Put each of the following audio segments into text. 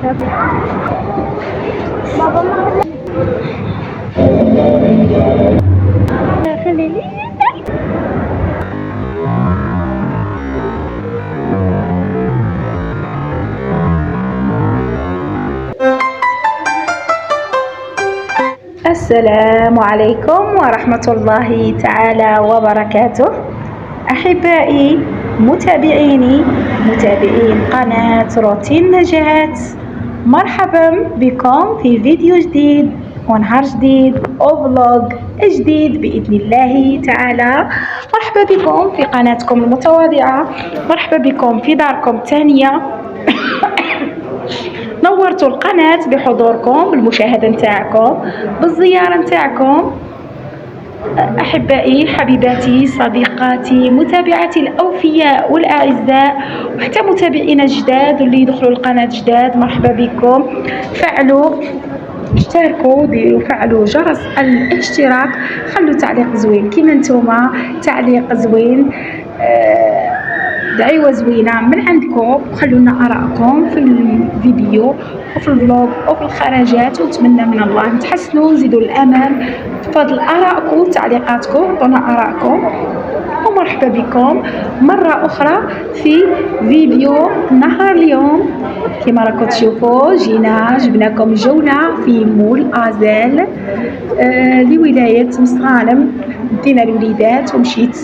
بابا ما خلي لي. السلام عليكم ورحمة الله تعالى وبركاته. أحبائي متابعيني متابعين قناة روتين نجاة، مرحبا بكم في فيديو جديد ونهار جديد وفلوج جديد بإذن الله تعالى. مرحبا بكم في قناتكم المتواضعة، مرحبا بكم في داركم الثانية. نورتوا القناة بحضوركم، بالمشاهدة نتاعكم، بالزيارة نتاعكم. أحبائي حبيباتي صديقاتي متابعاتي الأوفياء والأعزاء، وحتى متابعينا الجداد واللي يدخلوا القناة جداد، مرحبا بكم. فعلوا اشتركوا، ديروا فعلوا جرس الاشتراك، خلوا تعليق زوين كيما نتوما، تعليق زوين، دعوة زوينة من عندكم، خلونا آراءكم في الفيديو وفي الفلوج وفي الخرجات، ونتمنى من الله نتحسنوا نزيدوا الأمام. بفضل آراءكم وتعليقاتكم عطونا آراءكم، ومرحبا بكم مرة أخرى في فيديو نهار اليوم. كما راكم تشوفوا جبناكم جولة في مول آزال لولاية مصغانم. دينا الوليدات ومشيت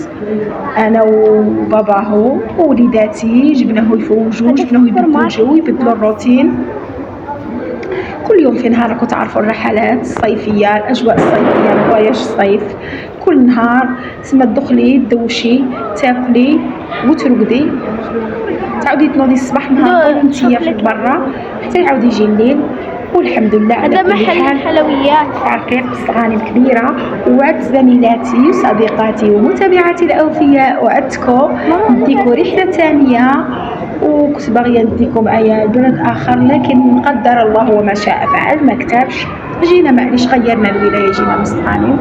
انا وباباه ووليداتي، جبناه يفوجوا، جبناه يبدلوا يبدلوا الروتين. كل يوم في نهار راكم تعرفوا الرحلات الصيفيه، الاجواء الصيفيه، الفواياج الصيف. كل نهار تسمى تدخلي تدوشي تاكلي وترقدي، تعاودي تنوضي الصباح نهار وانتيا في برا حتى يعاود يجي الليل. والحمد لله على كل حال. حلويات عرقيق الصغاني الكبيرة. وعدت زميلاتي وصديقاتي ومتابعاتي الأوفياء، وعدتكم نديكم رحلة ثانية، وكنت باغية نديكم معايا بلد آخر، لكن قدر الله وما شاء فعل، ما كتبش. جينا معليش غيرنا الولاية، جينا مصغانم،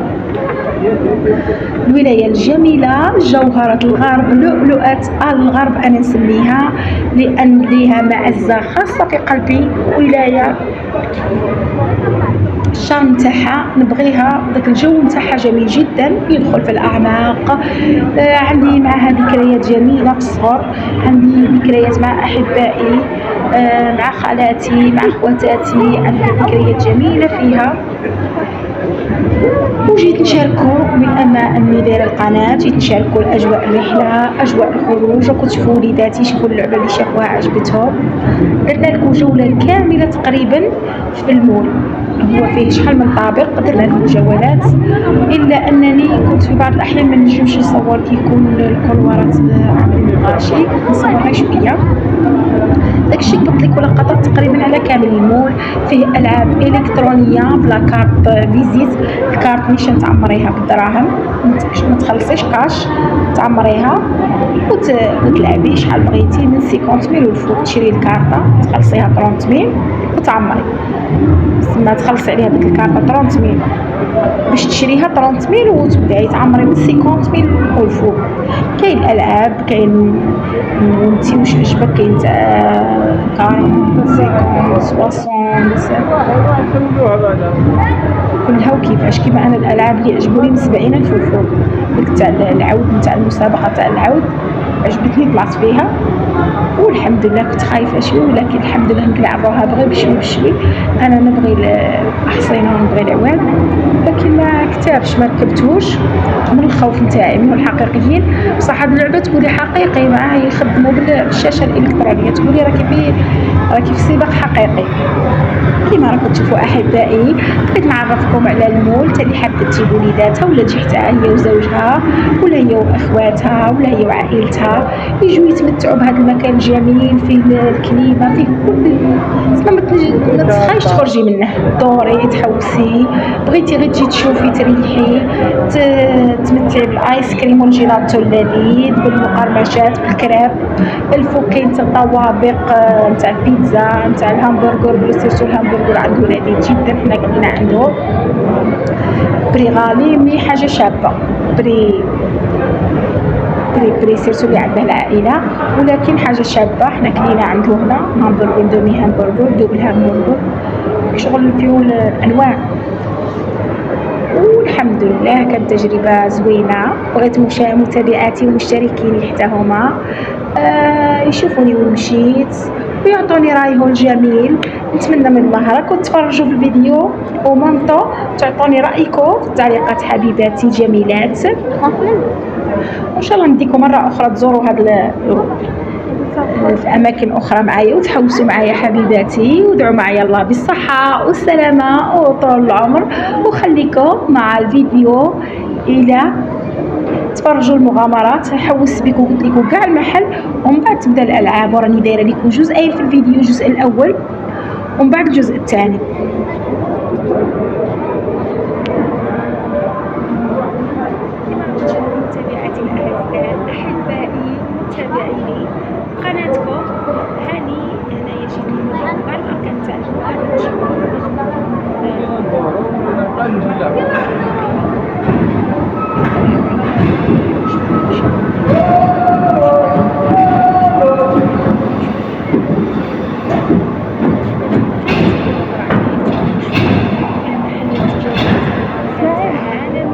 الولاية الجميلة جوهرة الغرب، لؤلؤة الغرب أنا نسميها، لأن ليها معزة خاصة في قلبي. ولاية الشارم نتاعها نبغيها، داك الجو نتاعها جميل جدا، يدخل في الأعماق. عندي معها ذكريات جميلة في الصغر، عندي ذكريات مع أحبائي، مع خالاتي، مع خواتاتي، عندي ذكريات جميلة فيها. وجيت نشاركوا بما اني دايره القناه، جيت نشاركوا الاجواء الرحله، اجواء الخروج. راكم تشوفوا وليداتي، شوفوا اللعبه اللي شافوها عجبتهم. درنا لكم جوله كامله تقريبا في المول، هو فيه شحال من طابق، درنا لكم جولات، الا انني كنت في بعض الاحيان ما نجمش نصور كيكون الكولوارات عاملين غاشي، نصورها شويه. داكشي قلت لك لقطات تقريبا على كامل المول. فيه العاب الكترونيه بلا كارت فيزيت، الكارت نيشان تعمريها بالدراهم، ما تخلصيش كاش، تعمريها وتلعبي شحال بغيتي من 50,000 والفوق. تشري الكارطه تخلصيها 30,000 وتعمري، ما تخلصي عليها ديك الكارطه 30,000 باش تشريها 30,000 وتبداي تعمري من 50,000 والفوق. كاين الالعاب، كاين وانتي واش عجبك، كاين تاع 40 50 60 كلها وكيفاش. كيما انا الالعاب اللي عجبوني من 70,000 والفوق، ديك تاع العود نتاع المسابقه تاع العود عجبتني، طلعت فيها والحمد لله. كنت خايفه شوي، ولكن الحمد لله نلعبوها بغي بشوي بشوي. انا نبغي الاحصنه ونبغي العواد، لكن ما كتابش، ما ركبتوش من الخوف نتاعي من الحقيقيين. بصح هاد اللعبه تقولي حقيقي، معاه يخدموا بالشاشه الالكترونيه، تقولي راكي في سباق حقيقي. كيما راكم تشوفوا احبائي، بغيت نعرفكم على المول. تالي حابه تجيب وليداتها ولا تجي حتى هي وزوجها، ولا هي واخواتها، ولا هي وعائلتها، يجوا يتمتعوا بهذا المكان الجميل، فيه الكليمه، فيه كل ما تخايش تخرجي منه، دوري تحوسي. بغيتي غير تجي تشوفي تريحي، تمتعي بالايس كريم والجيلاتو اللذيذ، بالمقرمشات، بالكراب. الفوق كاين طوابق نتاع البيتزا، نتاع الهامبرغر، بلوسيرتو الهامبرغر عنده لذيذ جدا، حنا قلنا عنده بري غالي مي حاجه شابه، بري بري سيرتو اللي عندها العائله، ولكن حاجه شابه. حنا كلينا عنده هنا همبرغر، دومي همبرغر، دوبل همبرغر، شغل فيه الانواع. والحمد لله كانت تجربه زوينه. بغيت متابعاتي ومشتركين حتى هما يشوفوني وين مشيت ويعطوني رايهم الجميل. نتمنى من الله راكم تفرجوا في الفيديو ومامطو تعطوني رايكم في التعليقات حبيباتي الجميلات. وان شاء الله نديكم مره اخرى تزوروا هذا في اماكن اخرى معايا وتحوسوا معايا حبيباتي، ودعوا معايا الله بالصحه والسلامه وطول العمر. وخليكم مع الفيديو الى تفرجوا المغامرات. حوس بكم، قلت لكم كاع المحل، ومن بعد تبدا الالعاب. وراني دايره لكم جزئين في الفيديو، الجزء الاول ومن بعد الجزء الثاني. متابعاتي الاعزاء، احبائي متابعيني قناتكم هاني، هنايا جيت لكم الارقام تاع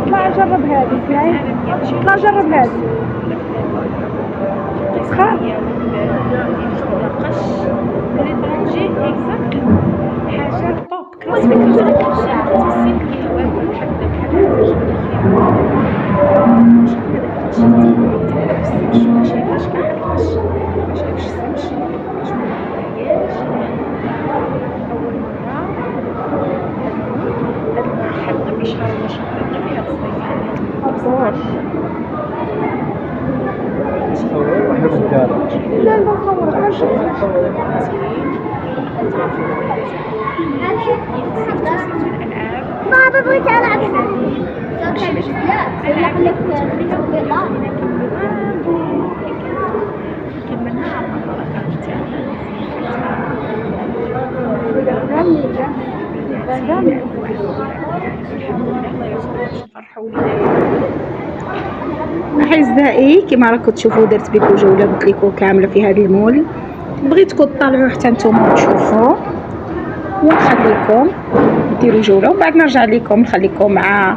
اطلع جرب هذه، اسمعي اطلع جرب هذه. حاجه طوب لا لا صور بابا بغيت العب. اعزائي كما راكم تشوفوا درت بكم جوله قلت لكم كامله في هذا المول. بغيتكم تطلعوا حتى نتوما وتشوفوا، ونخليكم ديروا جوله وبعد نرجع لكم نخليكم مع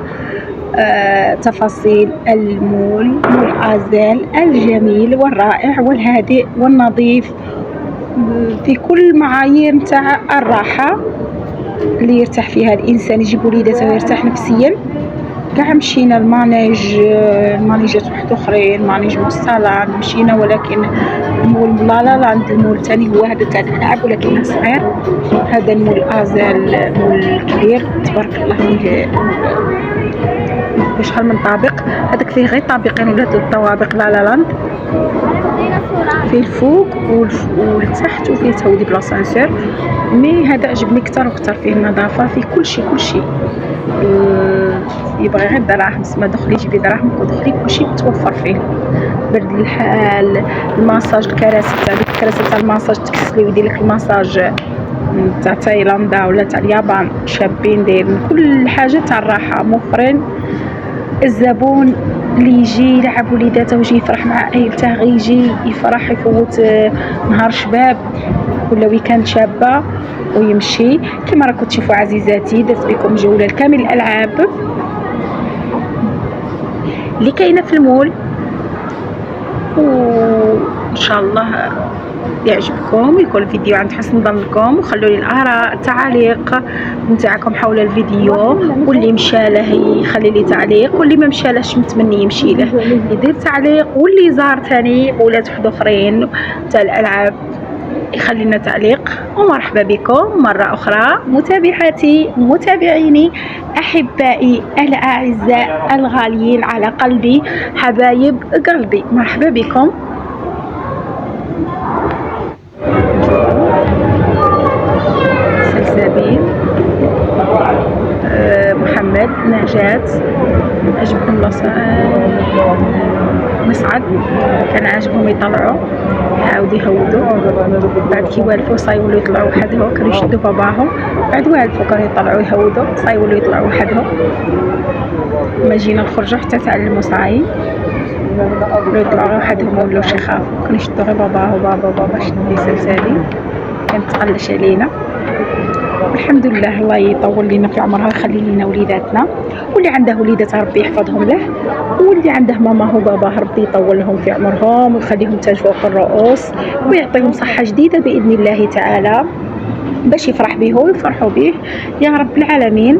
تفاصيل المول. مول آزال الجميل والرائع والهادئ والنظيف في كل معايير نتاع الراحه اللي يرتاح فيها الانسان، يجيب وليدته ويرتاح نفسيا. كاع مشينا المانيجات واحد اخرين، مانيج مستالان مشينا، ولكن المول لا لاند المول الثاني هو هذا تاع الالعاب ولكنه صغير. هذا المول آزال مول كبير تبارك الله، فيه شحال من طابق. هذاك فيه غير طابقين ولا 3 طوابق لا لاند، فيه الفوق والتحت وفيه تودي بلاسانسور. مي هذا عجبني كثر وكثر، فيه النظافه، فيه كل شيء. يبغي غير دراهم سما دخلي جيبي دراهمك ودخلي، كلشي متوفر فيه. برد الحال، الماساج، الكراسي تاع الماساج تكسلي ويدير لك الماساج تاع تايلاندا ولا تاع اليابان، شابين دايرين كل حاجه تاع الراحه موفرين. الزبون اللي يجي يلعب وليداته ويجي يفرح مع عائلته، غيجي يفرح يفوت نهار شباب ولا ويكاند شابه ويمشي. كما راكم تشوفوا عزيزاتي درت بكم جوله لكامل الالعاب اللي كاينه في المول، وان شاء الله يعجبكم ويكون الفيديو عند حسن ظنكم. وخلوا لي الاراء التعليق نتاعكم حول الفيديو، واللي مشى له يخلي لي تعليق، واللي ما مشالهش متمني يمشي له يدير تعليق، واللي زار ثاني ولاد واحد اخرين تاع الالعاب يخلي لنا تعليق. ومرحبا بكم مرة أخرى متابعاتي متابعيني أحبائي الأعزاء الغاليين على قلبي، حبايب قلبي، مرحبا بكم. سلسبيل، محمد، نجاة، عجبهم مصعد، كان عاجبهم يطلعوا عاود يهودوا، بعد كي والفوا صايولوا يطلعوا وحدهم، كانوا يشدوا باباهم، بعد والفوا كانوا يطلعوا يهودوا، صايولوا يطلعوا وحدهم. ما جينا نخرجوا حتى تعلموا صاي. يطلعوا وحدهم ولاوش يخافوا، كانوا يشدوا غير باباه وبابا شد لي سلسالي، كانت تقلش علينا. والحمد لله الله يطول لنا في عمرها ويخلي لنا وليداتنا، واللي عنده وليدات ربي يحفظهم له، واللي عنده ماماه وباباه ربي يطول لهم في عمرهم ويخليهم تاج فوق الرؤوس ويعطيهم صحة جديدة بإذن الله تعالى باش يفرح به ويفرحوا به يا رب العالمين.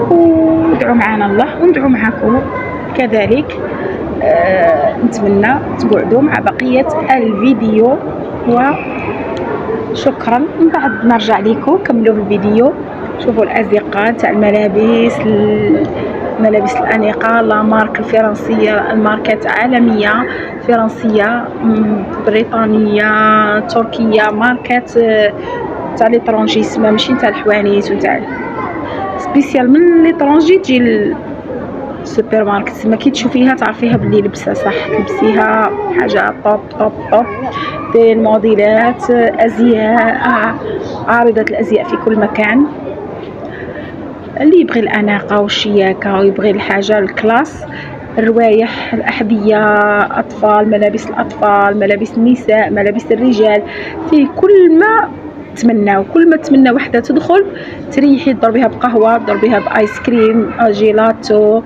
وادعوا معنا الله وندعوا معكم كذلك. نتمنى تقعدوا مع بقية الفيديو وشكرا. من بعد نرجع لكم كملوا في الفيديو، شوفوا الازقه تاع الملابس، ملابس الانيقه، لا مارك الفرنسيه، الماركات عالميه فرنسيه بريطانيه تركيه، ماركات تاع ليترونجي سما ماشي تاع الحوانيت وتاع سبيسيال من ليترونجي تجي السوبر ماركت ما كي تشوفيها تعرفيها بلي لبسه صح، تلبسيها حاجه طوب طوب طوب في الموديلات، ازياء، عارضه الازياء في كل مكان. اللي يبغي الاناقه والشياكه ويبغي الحاجه الكلاس، الروايح، الاحذيه اطفال، ملابس الاطفال، ملابس النساء، ملابس الرجال، في كل ما تمناو، كل ما تمنى وحده تدخل تريحي تضربيها بقهوه، تضربيها بايس كريم، جيلاتو،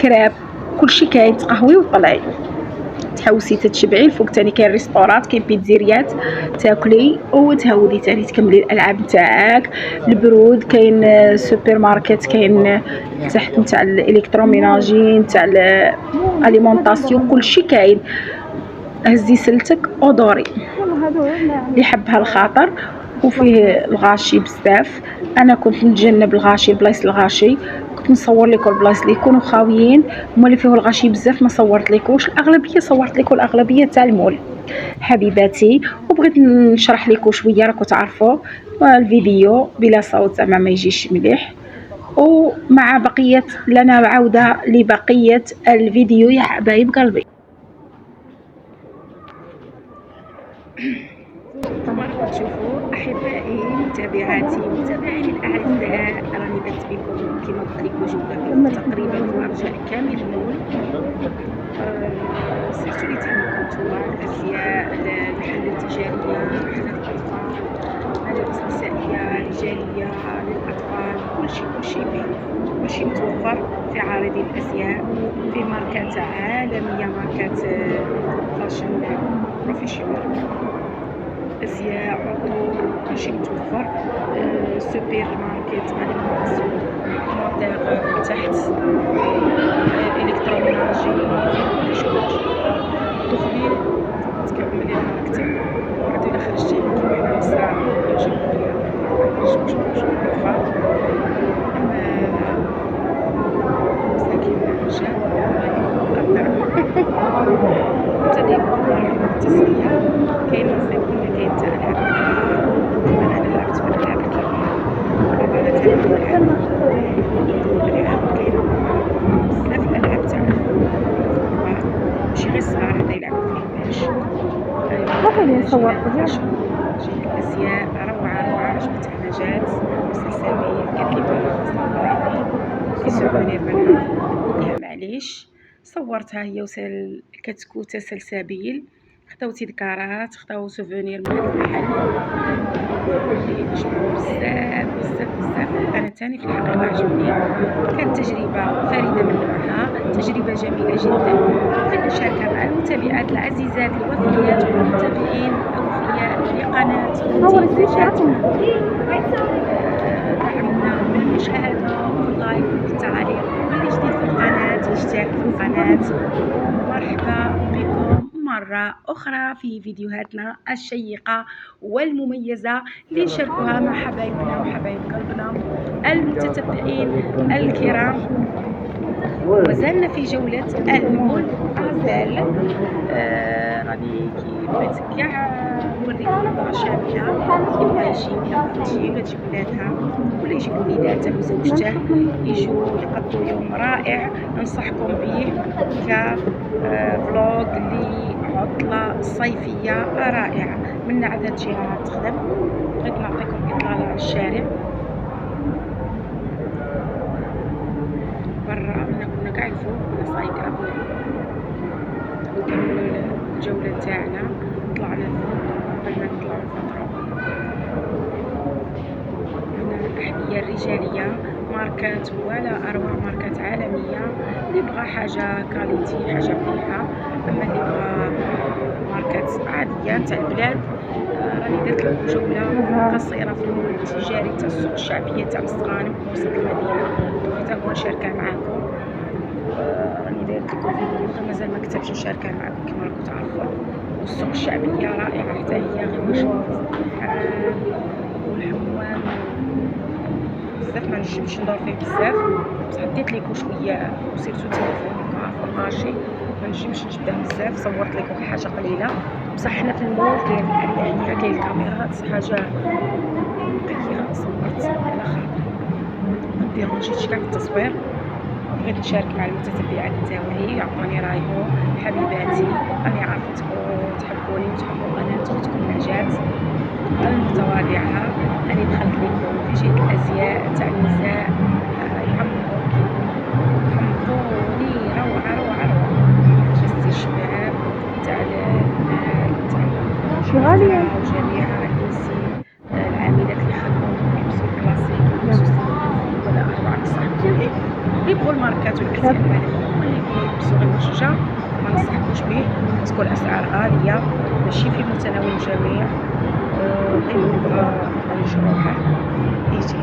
كريب، كلشي كاين، تقهوي وطلعي تحوسي تتشبعي. الفوق تاني كاين ريستورات، كاين بيتزيريات تاكلي وتهودي تاني تكملي الالعاب نتاعك. البرود كاين سوبر ماركت، كاين تحت نتاع الالكتروميناجي نتاع الاليمونطاسيون، كلشي كاين. هزي سلتك ودوري اللي حبها الخاطر. وفيه الغاشي بزاف، انا كنت نتجنب الغاشي، البلايص الغاشي كنت نصور لكم البلايص اللي يكونوا خاويين، هما اللي فيه الغاشي بزاف ما صورت لكوش، الاغلبيه صورت لكم الاغلبيه تاع المول حبيباتي. وبغيت نشرح لكم شويه، راكم تعرفوا الفيديو بلا صوت زعما ما يجيش مليح. ومع بقيه لنا عوده لبقيه الفيديو يا حبايب قلبي. كما راكم تشوفوا احبائي متابعاتي متابعين الاعزاء، راني درت بكم كما قلت لكم جوله تقريبا في الارجاء كامل المول. سيرتو اللي تهمكم نتوما الازياء، المحلات التجاريه، محلات الاطفال، ملابس نسائيه رجاليه للاطفال، كلشي فيه، كلشي متوفر في عارضي الازياء، في ماركات عالميه، ماركات فاشن بروفيشنال، ازياء، عطور، كلشي متوفر. سوبر ماركت اليمونطاسيون، مودير تحت، الكتروميناجي، كلشي دخلي تكملي حركتك. عاد الا خرجتي كيما حنا النساء يعجبنا نخرج باش الاطفال، اما مساكين الرجال الله يقدر تاني التصريح. كاين نصيبنا، كاين تاع العاب الكبار، انا لعبت في الالعاب الكبيره، انا تاني نلعب الالعاب، كاين بزاف الالعاب تاع الكبار ماشي غير الصغار حتى يلعبوا فيه. باش واحد يصور جيك الازياء روعه عجبتها نجات وسلسبيل، قالت لي ماما صوريني في سوفونير منها، قلت لها معليش. صورتها هي وسال كتكوته سلسبيل، خداو تذكارات، خداو سوفونير من هذا المحل اللي عجبهم بزاف. انا تاني في الحقيقه عجبني، كانت تجربه فريده من نوعها، تجربه جميله جدا. بغيت نشاركها مع المتابعات العزيزات الوفيات والمتابعين الاوفياء لقناه دعمنا بالمشاهده واللايك والتعليق، واللي جديد في القناه يشترك في القناه. مرحبا بكم مرة أخرى في فيديوهاتنا الشيقة والمميزة اللي نشاركوها مع حبايبنا وحبايب قلبنا المتتبعين الكرام. وزالنا في جولة المول، مازال راني كي بغيت كاع نوريكم نظرة شاملة. يبغى يجي ولا بغا تجي ولا تجيب ولادها ولا يجيب وليداته وزوجته يجوا يقضوا يوم رائع، ننصحكم به كفلوغ لعطلة صيفية رائعة. من عدد جهات تخدم. بغيت نعطيكم إطلالة على الشارع برا، منا كنا كاع الفوق كنا صايقة نكملوا الجولة تاعنا. طلعنا الفوق قبل ما نطلعوا الفترة. هنا الأحذية الرجالية ماركات ولا أروع، ماركات عالمية. اللي بغى حاجة كاليتي حاجة مليحة، أما اللي بغى ماركات عادية تاع البلاد راني درت لكم جولة قصيرة في المول التجاري تاع السوق الشعبية تاع مستغانم في وسط المدينة، حتى هو نشاركها معاكم. راني دايرت لكم فيديو مازال ما كتبتش نشاركها معاكم كما راكم تعرفوا. والسوق الشعبية رائعة حتى هي، غير نشوف الحال والحمام بزاف، ما نجمش ندور فيه بزاف، بصح ديت لكم شوية وسيرتو تليفوني عارفة ماشي، ما نجمش نجبده بزاف، صورت لكم حاجة قليلة. بصح حنا في المول كاين الأريحية، كاين الكاميرات، حاجة نقية صورت على خاطري، مديرونجيتش كاع في التصوير. بغيت نشارك مع المتتبعات تاوعي يعطوني رايهم. حبيباتي راني عرفتكم تحبوني وتحبوا قناتي وتكون نجات المتواضعة. راني دخلت لكم في جهة الأزياء تاع النساء، يحمقوني روعة روعة روعة. جستي الشباب تاع المال تاع غالية وجميع النساء العاملات اللي يخدموا يلبسوا كلاسيك يلبسوا ولا أروع نصحكم اللي يبغوا الماركات والأزياء المالية واللي يبغوا يلبسوا غير وججة ما نصحكوش به، باسكو الأسعار غالية ماشي في متناول الجميع. غير اللي بغا يجروها يجي،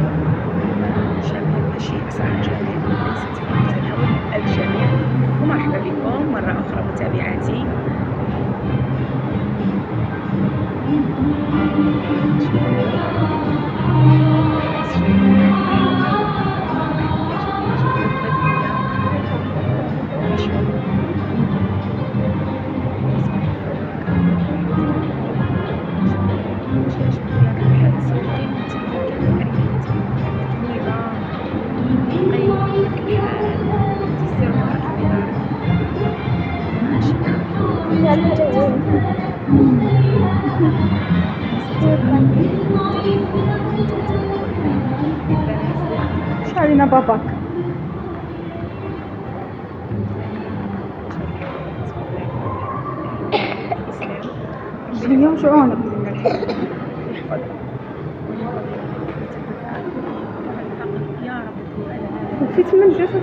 جميع ماشي أسعار الجميع ليست في متناول الجميع. ومرحبا بكم مرة أخرى متابعاتي. شو علينا باباك؟ اليوم شعونك وفي 8 جثث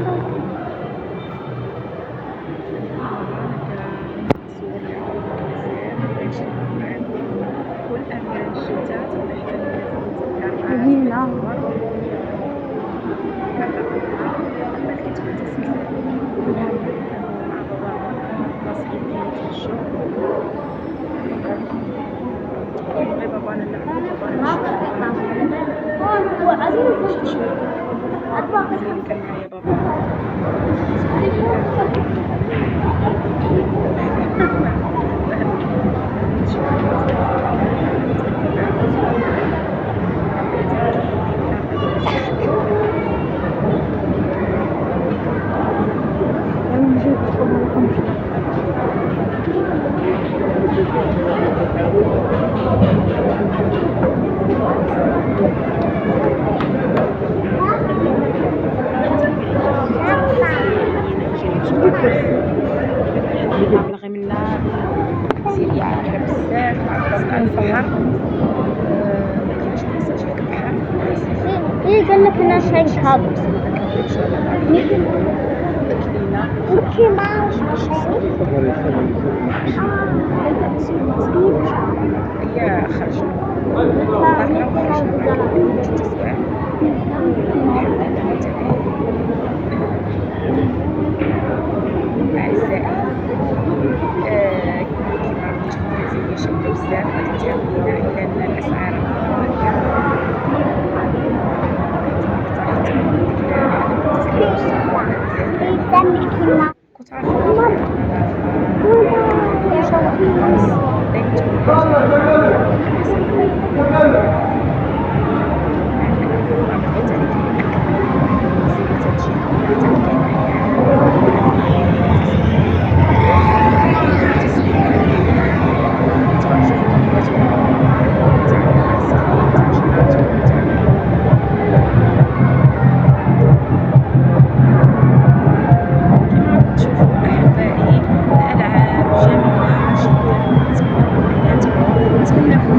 هنا بلغي منا سريعة على بزاف على البحر. مكاينش ميساج هاك البحر ايه قال لك انا شايف هذا اوكي ما هي خرجنا طلعنا وخرجنا التصوير. أعزائي كما راكم تشوفوا هي شابة بزاف كتهمنا إلا أن الأسعار كنت عارفة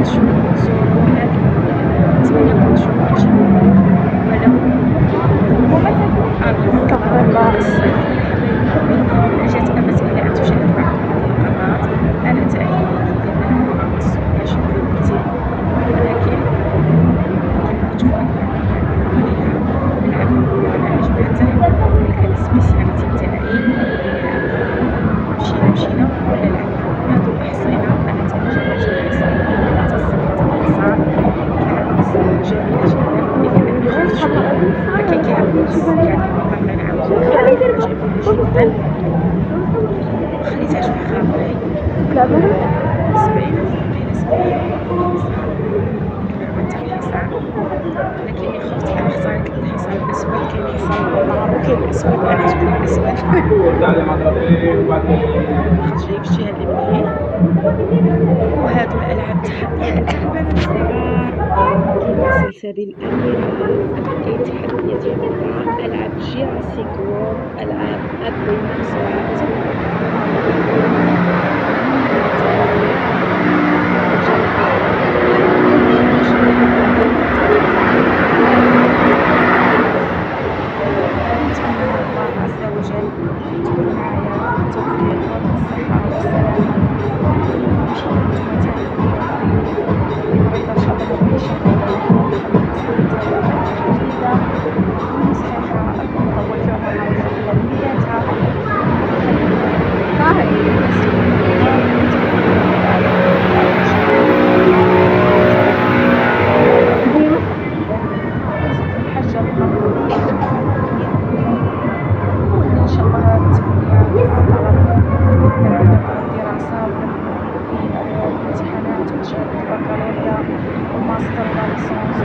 تزوروا هاد نتمنىكم تشوفوا هادشي ولو استغفر الله. جات أمت إلى أن تشاهد بعض القنوات. أنا تأييد متسوقاش بنتي، ولكن كما كتشوفوا نلعب أنا عجباتها كان سبيسياليتي تاعي. مشينا ولا لعب هادو الحصينة. أنا تنجرب الحصينة تصفيت الحصان كانت جميلة جدا، لكن خفت شوية هكا كيعاودو بغينا نعاودو جميلة جدا. خليتها شوية خاطري 70 لعبة تاع الحصان، لكني خفت أنا اختارت الحصان الأسود. كاين الحصان الأحمر وكاين الأسود، أنا عجبني الأسود خاطر جايب الجهة اليمنية. وهادو الألعاب تحديات البنات الصغار، كاين سلسبيل الأميرة، كاين تحديات ديال ألعاب جيراسيك وورلد، ألعاب الديناصورات. نتمنى من الله عز وجل تكون معايا التوفيق والصحة والسلامة. إن شاء الله نبغي شغالة جديدة صحيحة أول يوم نعرف بدايتها. الحاجة المغربية إن شاء الله التنمية الدراسة الامتحانات وشهادة البكالوريا والماستر والليسانس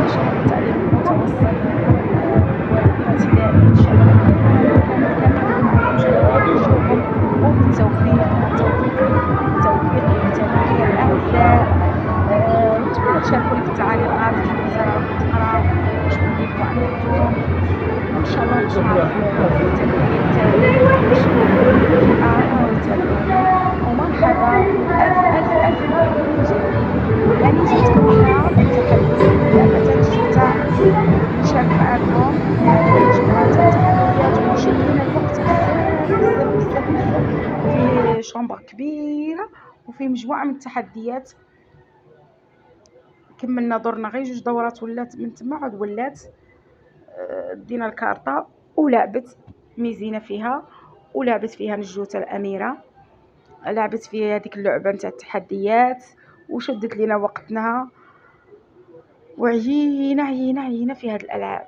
وشهادة التعليم المتوسط والابتدائي. إن شاء الله وبالتوفيق للجميع الأعزاء. نتمنى تشاركوني في التعليقات كيف صراو في التقرا شنو بغيتو عندكم. ان شاء الله نشوف التدريب تاعي ومرحبا الف جميل. يعني جيتكم هنا التحدي لعبة الشتاء نشارك معكم مجموعة التحديات ونشد لنا الوقت بزاف. فيه شومبر كبيرة وفيه مجموعة من التحديات. كملنا دورنا غير 2 دورات ولات من تما عاد ولات دينا الكارطة ولعبت ميزينة فيها ولعبت فيها نجوتة الأميرة. لعبت فيها هذيك اللعبة نتاع التحديات وشدت لنا وقتنا وعيينا في هاد الألعاب.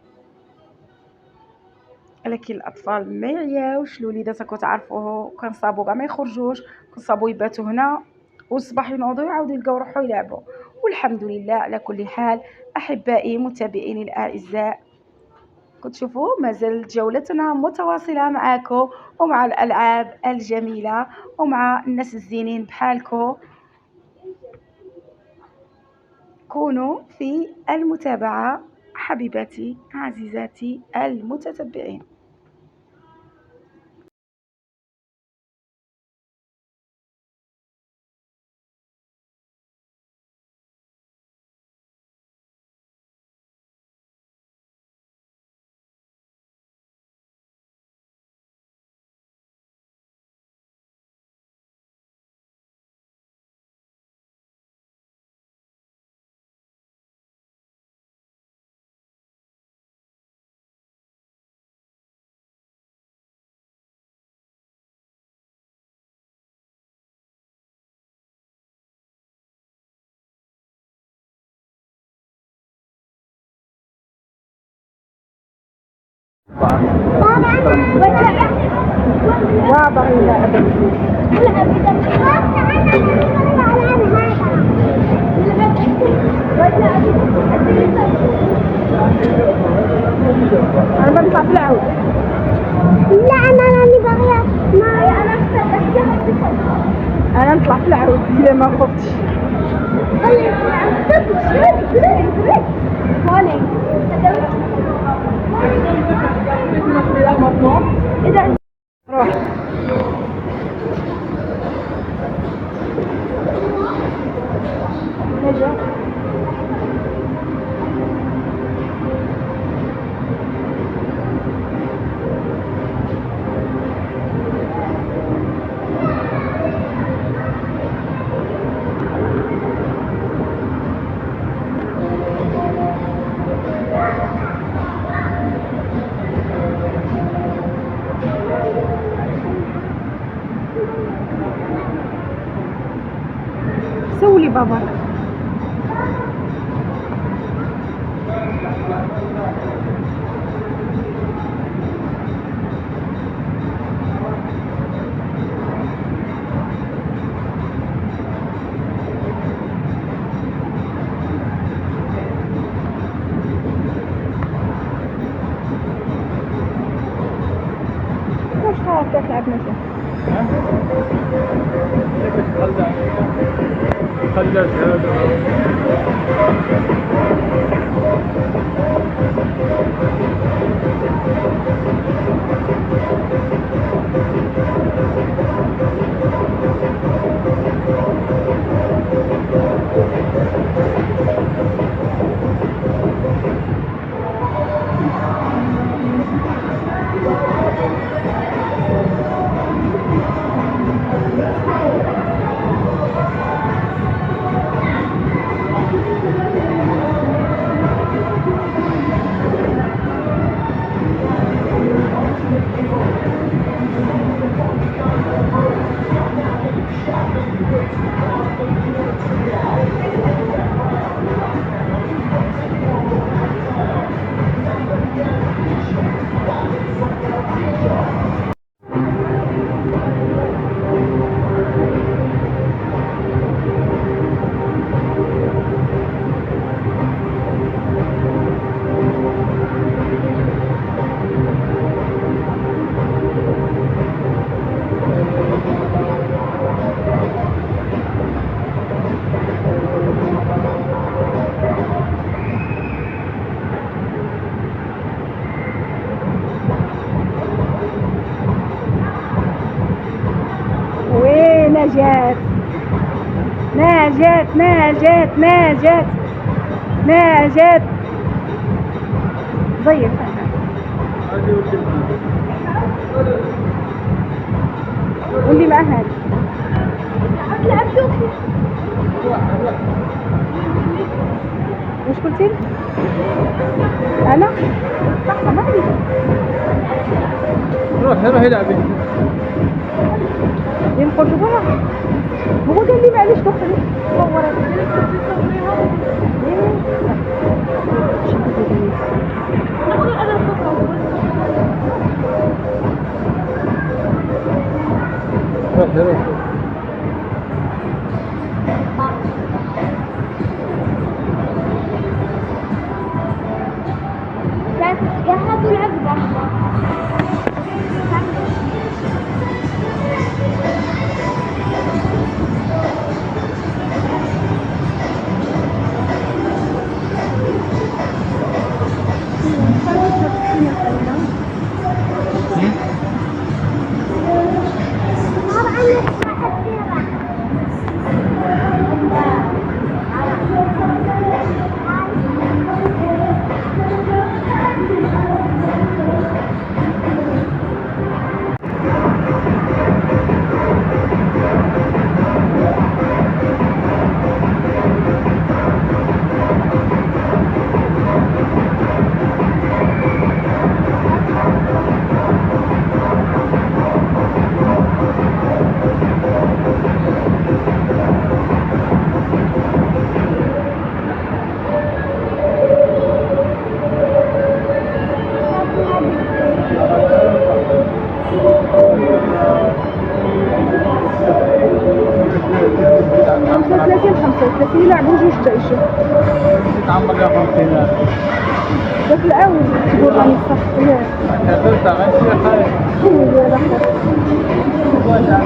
لكن الأطفال ما يعياوش، الوليدات راكم تعرفوه كنصابو كاع ما يخرجوش، كنصابو يباتوا هنا والصباح ينوضوا يعاودوا يلقاو روحو يلعبوا. والحمد لله على كل حال. أحبائي متابعيني الأعزاء، كتشوفوا مازال جولتنا متواصلة معاكم ومع الألعاب الجميلة ومع الناس الزينين بحالكم. كونوا في المتابعة حبيباتي عزيزاتي المتتبعين. واضح إلى أبد. أنا بطلع في العود. لا أنا راني باغية. أنا نطلع في العود إلا ما خفتش. روح سولي بابا. واش تعرف تلعب مثلا؟ خلى هذا نجات نجات نجات نجات نجات ضيق واللي مع هذا واش قلتي؟ انا صح ما عندي. روحي لعبي. ينخرج برا. هو قال لي معليش دخلي صوري. روحي جهزوا العقبة. يلعبوا جوج تعيشوا. يتعمر يا 50000. داك الأول تقول راني صح ياك. كثرت غنشي خايف. هو هذا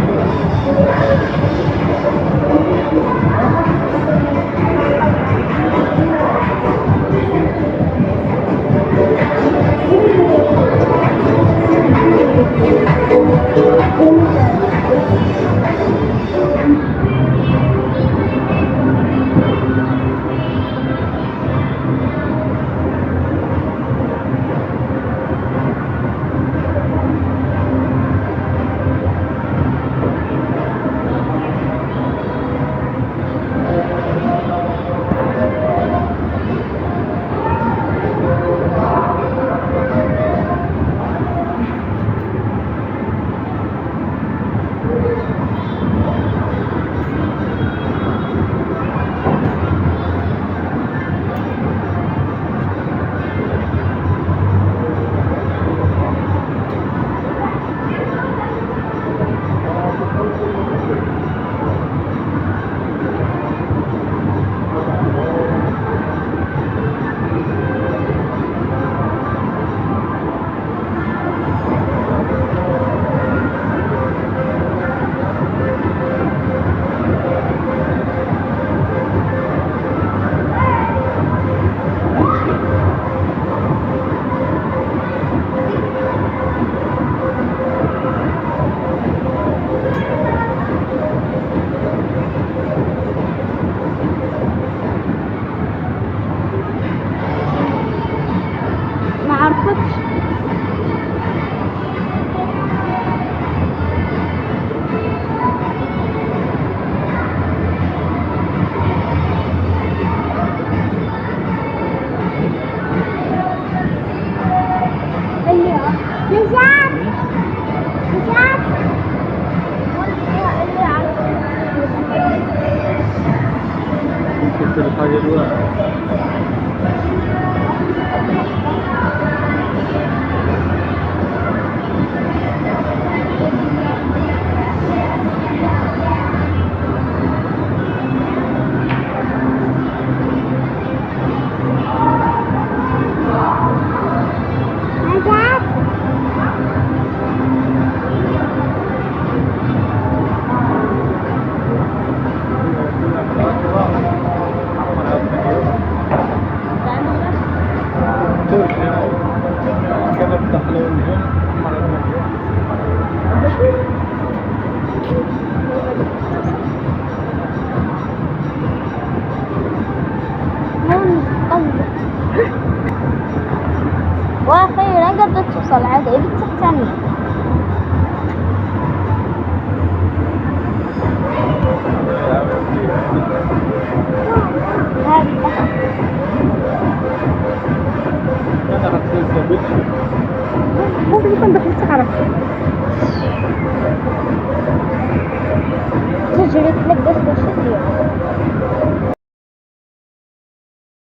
في الحاجة الواحد. كان افتح له الجن مرة واخيرا قدرت توصل عاد عيد الثانية. أنا حسيت سبيل ممكن يكون دخلت تعرف. تجري تلقى